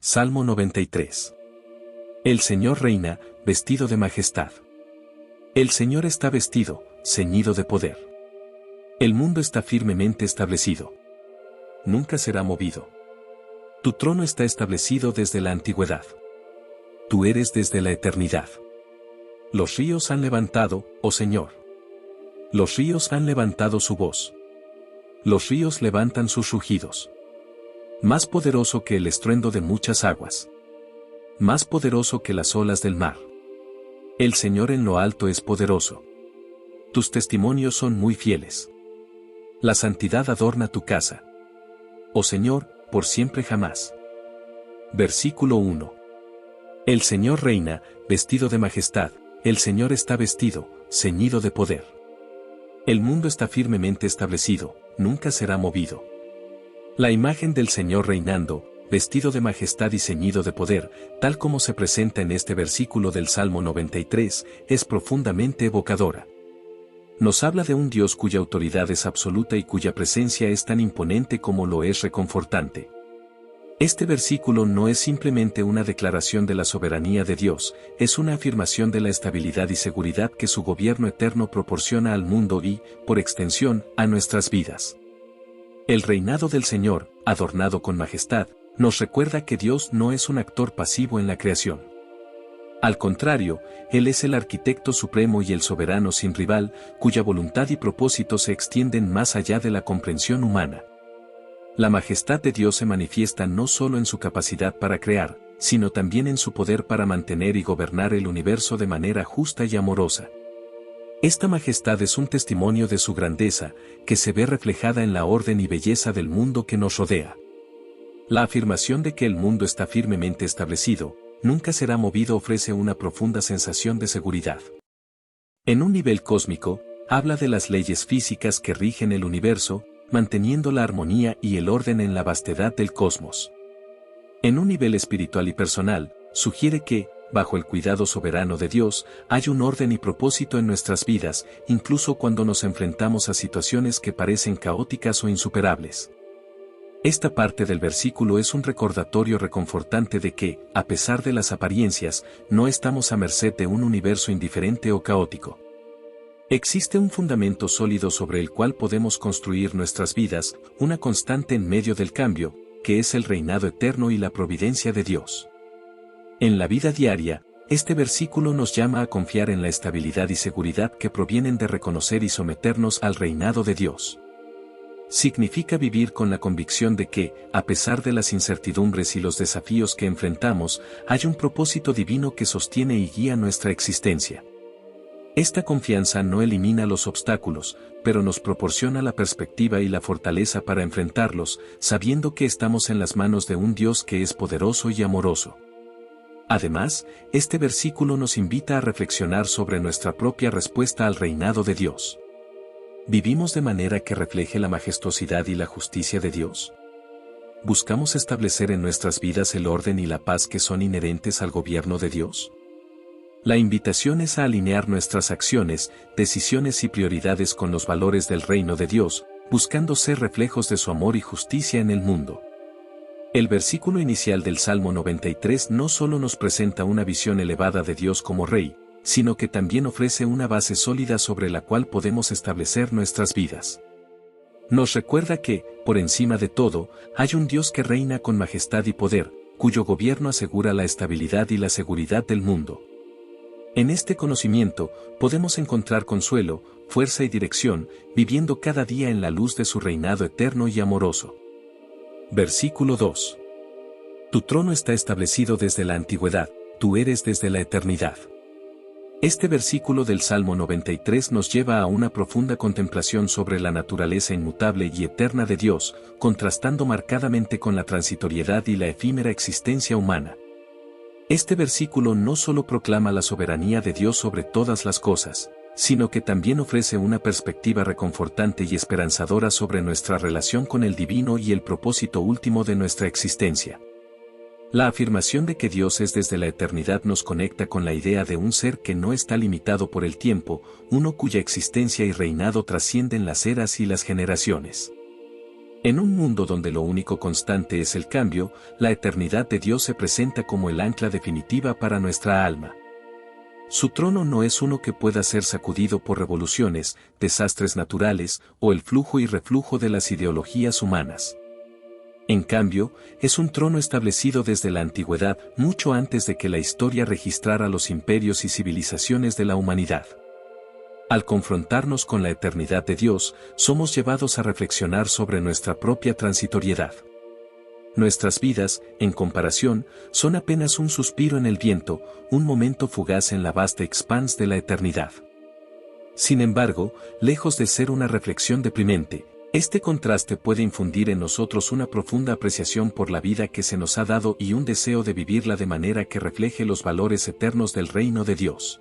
Salmo 93. El Señor reina, vestido de majestad. El Señor está vestido, ceñido de poder. El mundo está firmemente establecido. Nunca será movido. Tu trono está establecido desde la antigüedad. Tú eres desde la eternidad. Los ríos han levantado, oh Señor. Los ríos han levantado su voz. Los ríos levantan sus rugidos. Más poderoso que el estruendo de muchas aguas. Más poderoso que las olas del mar. El Señor en lo alto es poderoso. Tus testimonios son muy fieles. La santidad adorna tu casa. Oh Señor, por siempre jamás. Versículo 1. El Señor reina, vestido de majestad, el Señor está vestido, ceñido de poder. El mundo está firmemente establecido, nunca será movido. La imagen del Señor reinando, vestido de majestad y ceñido de poder, tal como se presenta en este versículo del Salmo 93, es profundamente evocadora. Nos habla de un Dios cuya autoridad es absoluta y cuya presencia es tan imponente como lo es reconfortante. Este versículo no es simplemente una declaración de la soberanía de Dios, es una afirmación de la estabilidad y seguridad que su gobierno eterno proporciona al mundo y, por extensión, a nuestras vidas. El reinado del Señor, adornado con majestad, nos recuerda que Dios no es un actor pasivo en la creación. Al contrario, Él es el arquitecto supremo y el soberano sin rival, cuya voluntad y propósito se extienden más allá de la comprensión humana. La majestad de Dios se manifiesta no solo en su capacidad para crear, sino también en su poder para mantener y gobernar el universo de manera justa y amorosa. Esta majestad es un testimonio de su grandeza, que se ve reflejada en la orden y belleza del mundo que nos rodea. La afirmación de que el mundo está firmemente establecido, nunca será movido ofrece una profunda sensación de seguridad. En un nivel cósmico, habla de las leyes físicas que rigen el universo, manteniendo la armonía y el orden en la vastedad del cosmos. En un nivel espiritual y personal, sugiere que, bajo el cuidado soberano de Dios, hay un orden y propósito en nuestras vidas, incluso cuando nos enfrentamos a situaciones que parecen caóticas o insuperables. Esta parte del versículo es un recordatorio reconfortante de que, a pesar de las apariencias, no estamos a merced de un universo indiferente o caótico. Existe un fundamento sólido sobre el cual podemos construir nuestras vidas, una constante en medio del cambio, que es el reinado eterno y la providencia de Dios. En la vida diaria, este versículo nos llama a confiar en la estabilidad y seguridad que provienen de reconocer y someternos al reinado de Dios. Significa vivir con la convicción de que, a pesar de las incertidumbres y los desafíos que enfrentamos, hay un propósito divino que sostiene y guía nuestra existencia. Esta confianza no elimina los obstáculos, pero nos proporciona la perspectiva y la fortaleza para enfrentarlos, sabiendo que estamos en las manos de un Dios que es poderoso y amoroso. Además, este versículo nos invita a reflexionar sobre nuestra propia respuesta al reinado de Dios. ¿Vivimos de manera que refleje la majestuosidad y la justicia de Dios? ¿Buscamos establecer en nuestras vidas el orden y la paz que son inherentes al gobierno de Dios? La invitación es a alinear nuestras acciones, decisiones y prioridades con los valores del reino de Dios, buscando ser reflejos de su amor y justicia en el mundo. El versículo inicial del Salmo 93 no solo nos presenta una visión elevada de Dios como Rey, sino que también ofrece una base sólida sobre la cual podemos establecer nuestras vidas. Nos recuerda que, por encima de todo, hay un Dios que reina con majestad y poder, cuyo gobierno asegura la estabilidad y la seguridad del mundo. En este conocimiento, podemos encontrar consuelo, fuerza y dirección, viviendo cada día en la luz de su reinado eterno y amoroso. Versículo 2. Tu trono está establecido desde la antigüedad, tú eres desde la eternidad. Este versículo del Salmo 93 nos lleva a una profunda contemplación sobre la naturaleza inmutable y eterna de Dios, contrastando marcadamente con la transitoriedad y la efímera existencia humana. Este versículo no solo proclama la soberanía de Dios sobre todas las cosas, sino que también ofrece una perspectiva reconfortante y esperanzadora sobre nuestra relación con el divino y el propósito último de nuestra existencia. La afirmación de que Dios es desde la eternidad nos conecta con la idea de un ser que no está limitado por el tiempo, uno cuya existencia y reinado trascienden las eras y las generaciones. En un mundo donde lo único constante es el cambio, la eternidad de Dios se presenta como el ancla definitiva para nuestra alma. Su trono no es uno que pueda ser sacudido por revoluciones, desastres naturales o el flujo y reflujo de las ideologías humanas. En cambio, es un trono establecido desde la antigüedad, mucho antes de que la historia registrara los imperios y civilizaciones de la humanidad. Al confrontarnos con la eternidad de Dios, somos llevados a reflexionar sobre nuestra propia transitoriedad. Nuestras vidas, en comparación, son apenas un suspiro en el viento, un momento fugaz en la vasta expanse de la eternidad. Sin embargo, lejos de ser una reflexión deprimente, este contraste puede infundir en nosotros una profunda apreciación por la vida que se nos ha dado y un deseo de vivirla de manera que refleje los valores eternos del reino de Dios.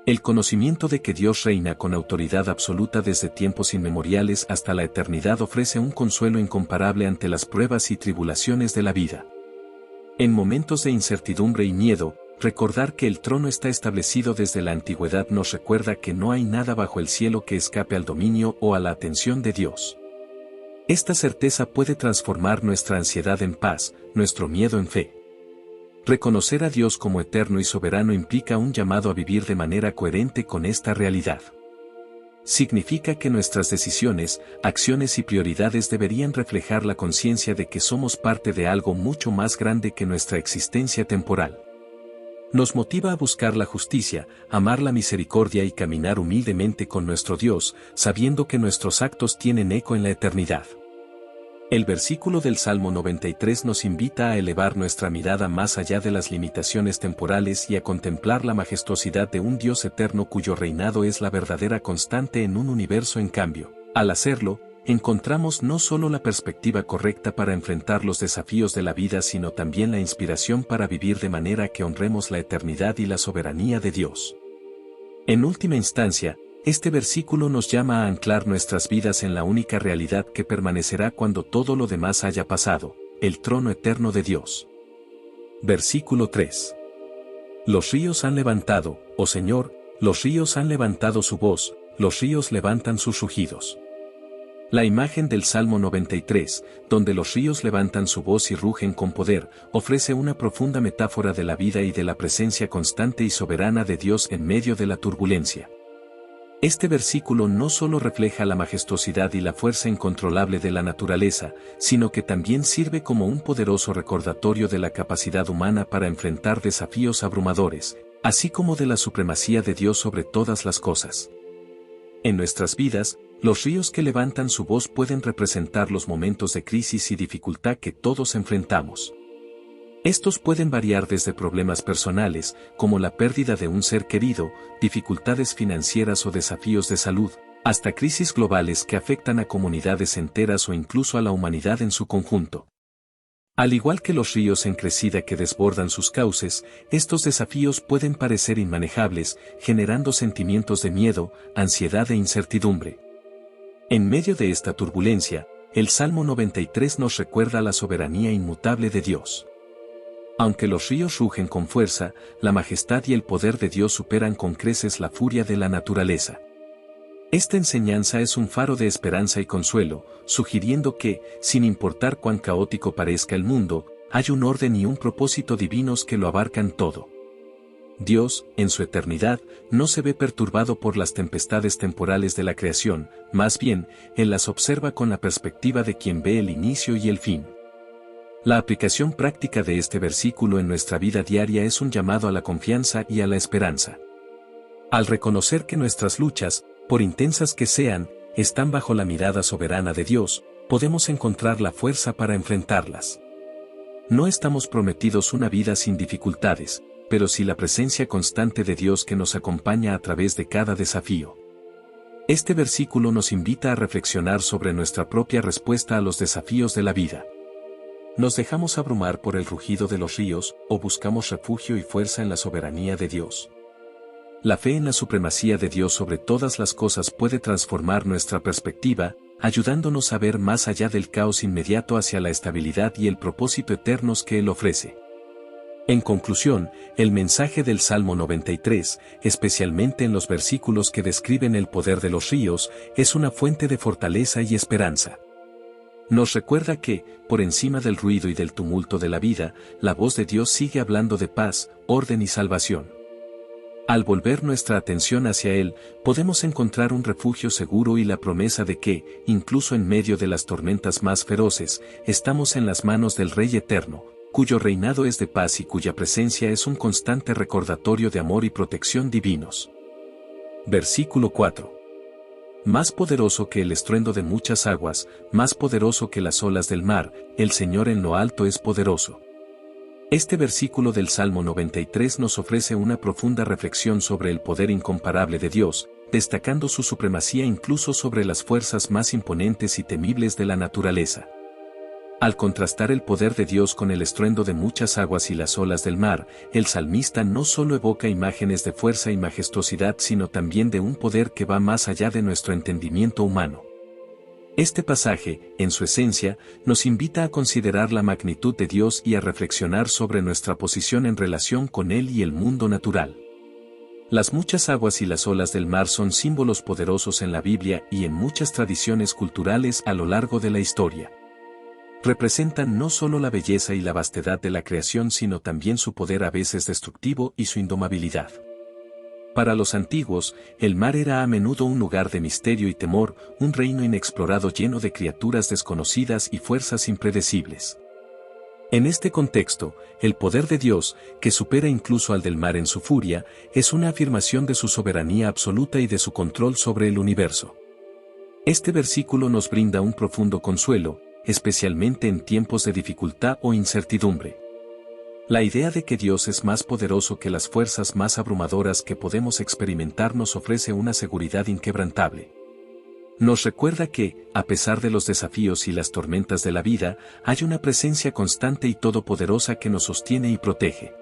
El conocimiento de que Dios reina con autoridad absoluta desde tiempos inmemoriales hasta la eternidad ofrece un consuelo incomparable ante las pruebas y tribulaciones de la vida. En momentos de incertidumbre y miedo, recordar que el trono está establecido desde la antigüedad nos recuerda que no hay nada bajo el cielo que escape al dominio o a la atención de Dios. Esta certeza puede transformar nuestra ansiedad en paz, nuestro miedo en fe. Reconocer a Dios como eterno y soberano implica un llamado a vivir de manera coherente con esta realidad. Significa que nuestras decisiones, acciones y prioridades deberían reflejar la conciencia de que somos parte de algo mucho más grande que nuestra existencia temporal. Nos motiva a buscar la justicia, amar la misericordia y caminar humildemente con nuestro Dios, sabiendo que nuestros actos tienen eco en la eternidad. El versículo del Salmo 93 nos invita a elevar nuestra mirada más allá de las limitaciones temporales y a contemplar la majestuosidad de un Dios eterno cuyo reinado es la verdadera constante en un universo en cambio. Al hacerlo, encontramos no solo la perspectiva correcta para enfrentar los desafíos de la vida sino también la inspiración para vivir de manera que honremos la eternidad y la soberanía de Dios. En última instancia, este versículo nos llama a anclar nuestras vidas en la única realidad que permanecerá cuando todo lo demás haya pasado, el trono eterno de Dios. Versículo 3. Los ríos han levantado, oh Señor, los ríos han levantado su voz, los ríos levantan sus rugidos. La imagen del Salmo 93, donde los ríos levantan su voz y rugen con poder, ofrece una profunda metáfora de la vida y de la presencia constante y soberana de Dios en medio de la turbulencia. Este versículo no solo refleja la majestuosidad y la fuerza incontrolable de la naturaleza, sino que también sirve como un poderoso recordatorio de la capacidad humana para enfrentar desafíos abrumadores, así como de la supremacía de Dios sobre todas las cosas. En nuestras vidas, los ríos que levantan su voz pueden representar los momentos de crisis y dificultad que todos enfrentamos. Estos pueden variar desde problemas personales, como la pérdida de un ser querido, dificultades financieras o desafíos de salud, hasta crisis globales que afectan a comunidades enteras o incluso a la humanidad en su conjunto. Al igual que los ríos en crecida que desbordan sus cauces, estos desafíos pueden parecer inmanejables, generando sentimientos de miedo, ansiedad e incertidumbre. En medio de esta turbulencia, el Salmo 93 nos recuerda la soberanía inmutable de Dios. Aunque los ríos rugen con fuerza, la majestad y el poder de Dios superan con creces la furia de la naturaleza. Esta enseñanza es un faro de esperanza y consuelo, sugiriendo que, sin importar cuán caótico parezca el mundo, hay un orden y un propósito divinos que lo abarcan todo. Dios, en su eternidad, no se ve perturbado por las tempestades temporales de la creación, más bien, Él las observa con la perspectiva de quien ve el inicio y el fin. La aplicación práctica de este versículo en nuestra vida diaria es un llamado a la confianza y a la esperanza. Al reconocer que nuestras luchas, por intensas que sean, están bajo la mirada soberana de Dios, podemos encontrar la fuerza para enfrentarlas. No estamos prometidos una vida sin dificultades, pero sí la presencia constante de Dios que nos acompaña a través de cada desafío. Este versículo nos invita a reflexionar sobre nuestra propia respuesta a los desafíos de la vida. ¿Nos dejamos abrumar por el rugido de los ríos, o buscamos refugio y fuerza en la soberanía de Dios? La fe en la supremacía de Dios sobre todas las cosas puede transformar nuestra perspectiva, ayudándonos a ver más allá del caos inmediato hacia la estabilidad y el propósito eternos que Él ofrece. En conclusión, el mensaje del Salmo 93, especialmente en los versículos que describen el poder de los ríos, es una fuente de fortaleza y esperanza. Nos recuerda que, por encima del ruido y del tumulto de la vida, la voz de Dios sigue hablando de paz, orden y salvación. Al volver nuestra atención hacia Él, podemos encontrar un refugio seguro y la promesa de que, incluso en medio de las tormentas más feroces, estamos en las manos del Rey Eterno, cuyo reinado es de paz y cuya presencia es un constante recordatorio de amor y protección divinos. Versículo 4. Más poderoso que el estruendo de muchas aguas, más poderoso que las olas del mar, el Señor en lo alto es poderoso. Este versículo del Salmo 93 nos ofrece una profunda reflexión sobre el poder incomparable de Dios, destacando su supremacía incluso sobre las fuerzas más imponentes y temibles de la naturaleza. Al contrastar el poder de Dios con el estruendo de muchas aguas y las olas del mar, el salmista no solo evoca imágenes de fuerza y majestuosidad sino también de un poder que va más allá de nuestro entendimiento humano. Este pasaje, en su esencia, nos invita a considerar la magnitud de Dios y a reflexionar sobre nuestra posición en relación con Él y el mundo natural. Las muchas aguas y las olas del mar son símbolos poderosos en la Biblia y en muchas tradiciones culturales a lo largo de la historia. Representan no solo la belleza y la vastedad de la creación sino también su poder a veces destructivo y su indomabilidad. Para los antiguos, el mar era a menudo un lugar de misterio y temor, un reino inexplorado lleno de criaturas desconocidas y fuerzas impredecibles. En este contexto, el poder de Dios, que supera incluso al del mar en su furia, es una afirmación de su soberanía absoluta y de su control sobre el universo. Este versículo nos brinda un profundo consuelo, especialmente en tiempos de dificultad o incertidumbre. La idea de que Dios es más poderoso que las fuerzas más abrumadoras que podemos experimentar nos ofrece una seguridad inquebrantable. Nos recuerda que, a pesar de los desafíos y las tormentas de la vida, hay una presencia constante y todopoderosa que nos sostiene y protege.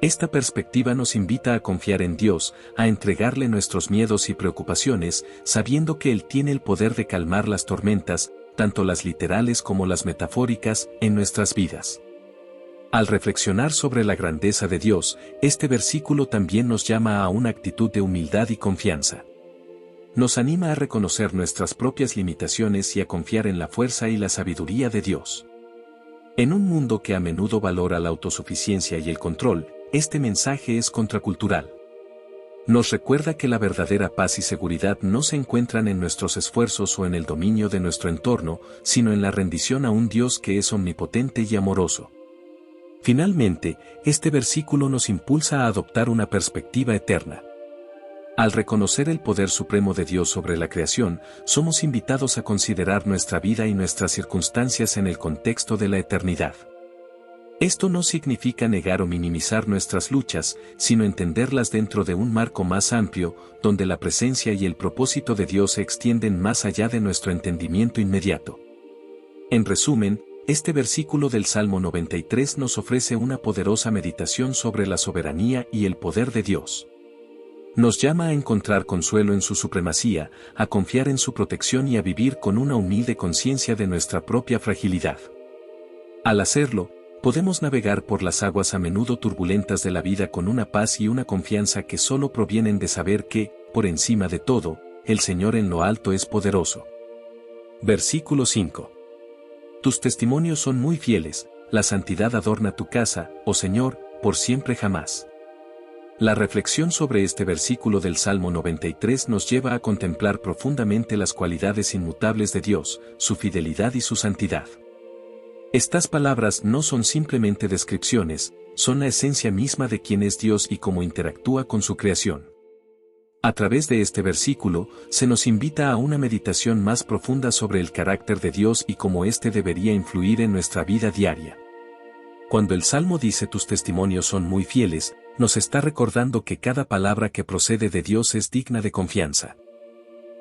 Esta perspectiva nos invita a confiar en Dios, a entregarle nuestros miedos y preocupaciones, sabiendo que Él tiene el poder de calmar las tormentas, tanto las literales como las metafóricas, en nuestras vidas. Al reflexionar sobre la grandeza de Dios, este versículo también nos llama a una actitud de humildad y confianza. Nos anima a reconocer nuestras propias limitaciones y a confiar en la fuerza y la sabiduría de Dios. En un mundo que a menudo valora la autosuficiencia y el control, este mensaje es contracultural. Nos recuerda que la verdadera paz y seguridad no se encuentran en nuestros esfuerzos o en el dominio de nuestro entorno, sino en la rendición a un Dios que es omnipotente y amoroso. Finalmente, este versículo nos impulsa a adoptar una perspectiva eterna. Al reconocer el poder supremo de Dios sobre la creación, somos invitados a considerar nuestra vida y nuestras circunstancias en el contexto de la eternidad. Esto no significa negar o minimizar nuestras luchas, sino entenderlas dentro de un marco más amplio, donde la presencia y el propósito de Dios se extienden más allá de nuestro entendimiento inmediato. En resumen, este versículo del Salmo 93 nos ofrece una poderosa meditación sobre la soberanía y el poder de Dios. Nos llama a encontrar consuelo en su supremacía, a confiar en su protección y a vivir con una humilde conciencia de nuestra propia fragilidad. Al hacerlo, podemos navegar por las aguas a menudo turbulentas de la vida con una paz y una confianza que solo provienen de saber que, por encima de todo, el Señor en lo alto es poderoso. Versículo 5. Tus testimonios son muy fieles, la santidad adorna tu casa, oh Señor, por siempre jamás. La reflexión sobre este versículo del Salmo 93 nos lleva a contemplar profundamente las cualidades inmutables de Dios, su fidelidad y su santidad. Estas palabras no son simplemente descripciones, son la esencia misma de quién es Dios y cómo interactúa con su creación. A través de este versículo, se nos invita a una meditación más profunda sobre el carácter de Dios y cómo éste debería influir en nuestra vida diaria. Cuando el Salmo dice tus testimonios son muy fieles, nos está recordando que cada palabra que procede de Dios es digna de confianza.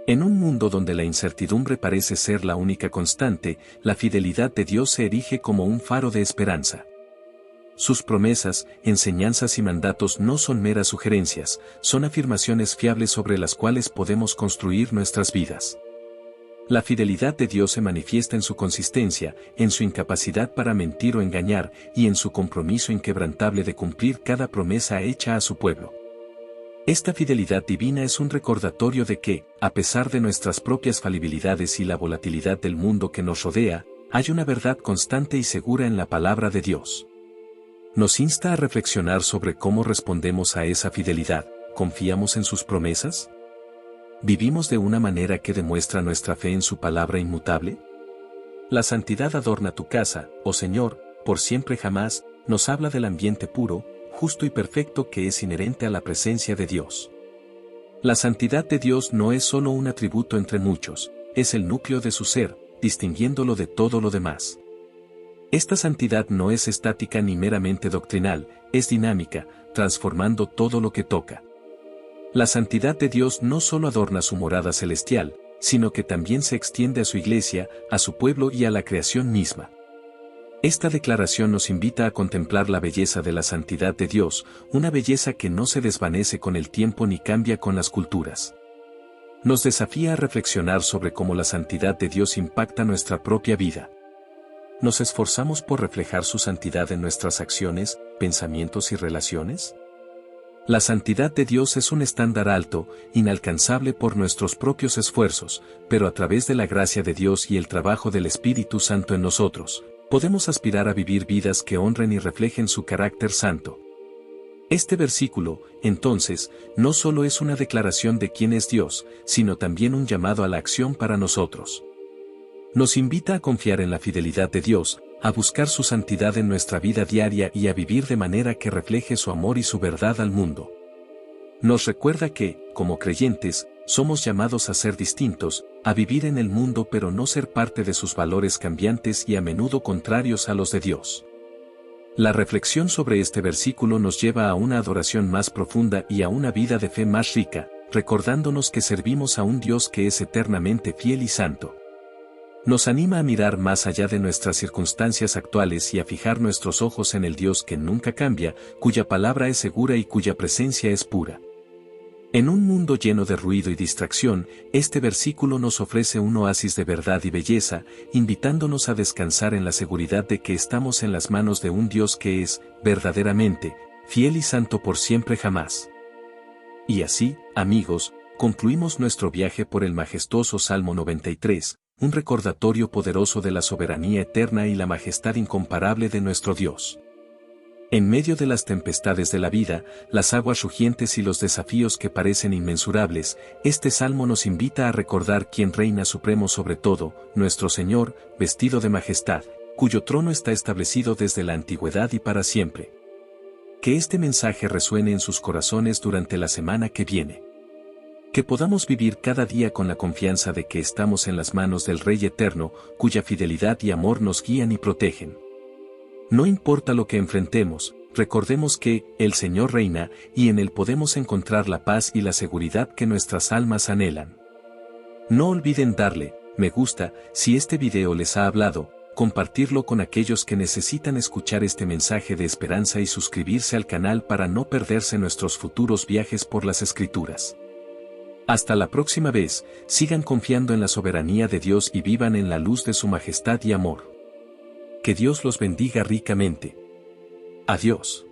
En un mundo donde la incertidumbre parece ser la única constante, la fidelidad de Dios se erige como un faro de esperanza. Sus promesas, enseñanzas y mandatos no son meras sugerencias, son afirmaciones fiables sobre las cuales podemos construir nuestras vidas. La fidelidad de Dios se manifiesta en su consistencia, en su incapacidad para mentir o engañar, y en su compromiso inquebrantable de cumplir cada promesa hecha a su pueblo. Esta fidelidad divina es un recordatorio de que, a pesar de nuestras propias falibilidades y la volatilidad del mundo que nos rodea, hay una verdad constante y segura en la palabra de Dios. Nos insta a reflexionar sobre cómo respondemos a esa fidelidad. ¿Confiamos en sus promesas? ¿Vivimos de una manera que demuestra nuestra fe en su palabra inmutable? La santidad adorna tu casa, oh Señor, por siempre jamás, nos habla del ambiente puro, justo y perfecto que es inherente a la presencia de Dios. La santidad de Dios no es solo un atributo entre muchos, es el núcleo de su ser, distinguiéndolo de todo lo demás. Esta santidad no es estática ni meramente doctrinal, es dinámica, transformando todo lo que toca. La santidad de Dios no solo adorna su morada celestial, sino que también se extiende a su iglesia, a su pueblo y a la creación misma. Esta declaración nos invita a contemplar la belleza de la santidad de Dios, una belleza que no se desvanece con el tiempo ni cambia con las culturas. Nos desafía a reflexionar sobre cómo la santidad de Dios impacta nuestra propia vida. ¿Nos esforzamos por reflejar su santidad en nuestras acciones, pensamientos y relaciones? La santidad de Dios es un estándar alto, inalcanzable por nuestros propios esfuerzos, pero a través de la gracia de Dios y el trabajo del Espíritu Santo en nosotros, podemos aspirar a vivir vidas que honren y reflejen su carácter santo. Este versículo, entonces, no solo es una declaración de quién es Dios, sino también un llamado a la acción para nosotros. Nos invita a confiar en la fidelidad de Dios, a buscar su santidad en nuestra vida diaria y a vivir de manera que refleje su amor y su verdad al mundo. Nos recuerda que, como creyentes, somos llamados a ser distintos, a vivir en el mundo pero no ser parte de sus valores cambiantes y a menudo contrarios a los de Dios. La reflexión sobre este versículo nos lleva a una adoración más profunda y a una vida de fe más rica, recordándonos que servimos a un Dios que es eternamente fiel y santo. Nos anima a mirar más allá de nuestras circunstancias actuales y a fijar nuestros ojos en el Dios que nunca cambia, cuya palabra es segura y cuya presencia es pura. En un mundo lleno de ruido y distracción, este versículo nos ofrece un oasis de verdad y belleza, invitándonos a descansar en la seguridad de que estamos en las manos de un Dios que es, verdaderamente, fiel y santo por siempre jamás. Y así, amigos, concluimos nuestro viaje por el majestuoso Salmo 93, un recordatorio poderoso de la soberanía eterna y la majestad incomparable de nuestro Dios. En medio de las tempestades de la vida, las aguas rugientes y los desafíos que parecen inmensurables, este salmo nos invita a recordar quién reina supremo sobre todo, nuestro Señor, vestido de majestad, cuyo trono está establecido desde la antigüedad y para siempre. Que este mensaje resuene en sus corazones durante la semana que viene. Que podamos vivir cada día con la confianza de que estamos en las manos del Rey Eterno, cuya fidelidad y amor nos guían y protegen. No importa lo que enfrentemos, recordemos que el Señor reina, y en Él podemos encontrar la paz y la seguridad que nuestras almas anhelan. No olviden darle me gusta si este video les ha hablado, compartirlo con aquellos que necesitan escuchar este mensaje de esperanza y suscribirse al canal para no perderse nuestros futuros viajes por las Escrituras. Hasta la próxima vez, sigan confiando en la soberanía de Dios y vivan en la luz de su majestad y amor. Que Dios los bendiga ricamente. Adiós.